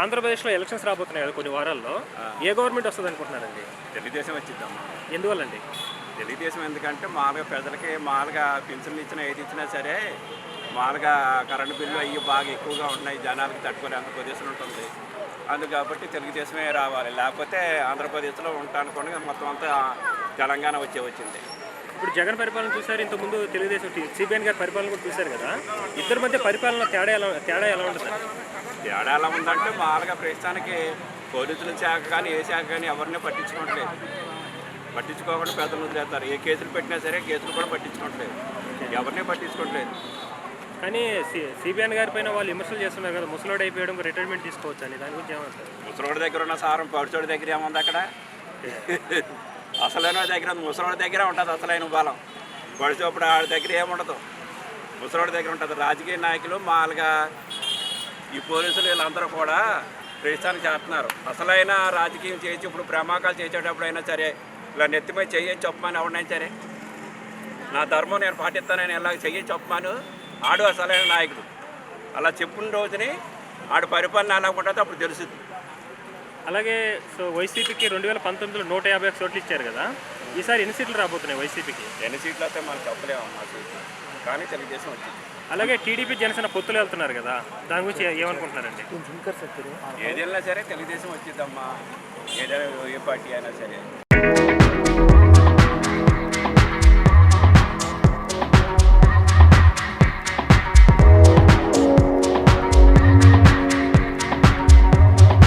ఆంధ్రప్రదేశ్లో ఎలక్షన్స్ రాబోతున్నాయి కదా కొన్ని వారాల్లో. ఏ గవర్నమెంట్ వస్తుంది అనుకుంటున్నారండి? తెలుగుదేశం వచ్చిద్దాం. ఎందువల్లండి? తెలుగుదేశం ఎందుకంటే మామూలుగా ప్రజలకి మామూలుగా పింఛన్లు ఇచ్చినా ఏది ఇచ్చినా సరే మామూలుగా కరెంటు బిల్లు అవి బాగా ఎక్కువగా ఉన్నాయి, జనాలకి తట్టుకోలేంత పొజిషన్ ఉంటుంది. అందుకు కాబట్టి తెలుగుదేశమే రావాలి, లేకపోతే ఆంధ్రప్రదేశ్లో ఉంటానుకోండి మొత్తం అంతా తెలంగాణ వచ్చింది. ఇప్పుడు జగన్ పరిపాలన చూసారు, ఇంతకుముందు తెలుగుదేశం సిబిఎన్ గారి పరిపాలన కూడా చూశారు కదా. ఇద్దరి మధ్య పరిపాలన తేడా ఎలా ఉంటుంది? తేడా ఎలా ఉందంటే మామూలుగా ప్రస్తుతానికి పోలీసుల శాఖ కానీ ఏ శాఖ కానీ ఎవరిని పట్టించుకోకుండా పెద్దలు వదిలేస్తారు. ఏ కేసులు పెట్టినా సరే కేసులు కూడా పట్టించుకోవట్లేదు, ఎవరిని పట్టించుకోవట్లేదు. కానీ సిబిఎన్ గారి పైన వాళ్ళు విమర్శలు చేస్తున్నారు కదా, ముసలోడు అయిపోయడం రిటైర్మెంట్ తీసుకోవచ్చు అని, దాని గురించి ఏమంటారు? ముసలోడి దగ్గర ఉన్న సారం పడుచోడి దగ్గర ఏముంది? అక్కడ అసలైన దగ్గర ముసలోడి దగ్గర ఉంటుంది అసలైన బలం. పడిచోప్పుడు ఆడి దగ్గర ఏముండదు, ముసలోడి దగ్గర ఉంటుంది. రాజకీయ నాయకులు మామూలుగా ఈ పోలీసులు వీళ్ళందరూ కూడా ప్రస్తుతానికి చేస్తున్నారు. అసలైన రాజకీయం చేసి ఇప్పుడు ప్రమాకాలు చేసేటప్పుడు అయినా సరే ఇలా నెత్తిమై చెయ్యి చెప్పమని ఎవరినైనా సరే నా ధర్మం నేను పాటిస్తానని ఇలా చెయ్యి చెప్పమను ఆడు అసలైన నాయకుడు. అలా చెప్పిన రోజుని ఆడు పరిపాలన ఎలా ఉంటుందో అప్పుడు తెలుస్తుంది. అలాగే వైసీపీకి 2019లో 151 చోట్లు ఇచ్చారు కదా, ఈసారి ఎన్ని సీట్లు రాబోతున్నాయి వైసీపీకి? ఎన్ని సీట్లు అయితే మనం చెప్పలేమమ్మా సీట్లు, కానీ తెలుగుదేశం వచ్చింది. అలాగే టీడీపీ జనసేన పొత్తులు వెళ్తున్నారు కదా, దాని గురించి ఏమనుకుంటున్నారండి? ఏదైనా సరే తెలుగుదేశం వచ్చిద్దమ్మా, ఏదైనా ఏ పార్టీ అయినా సరే.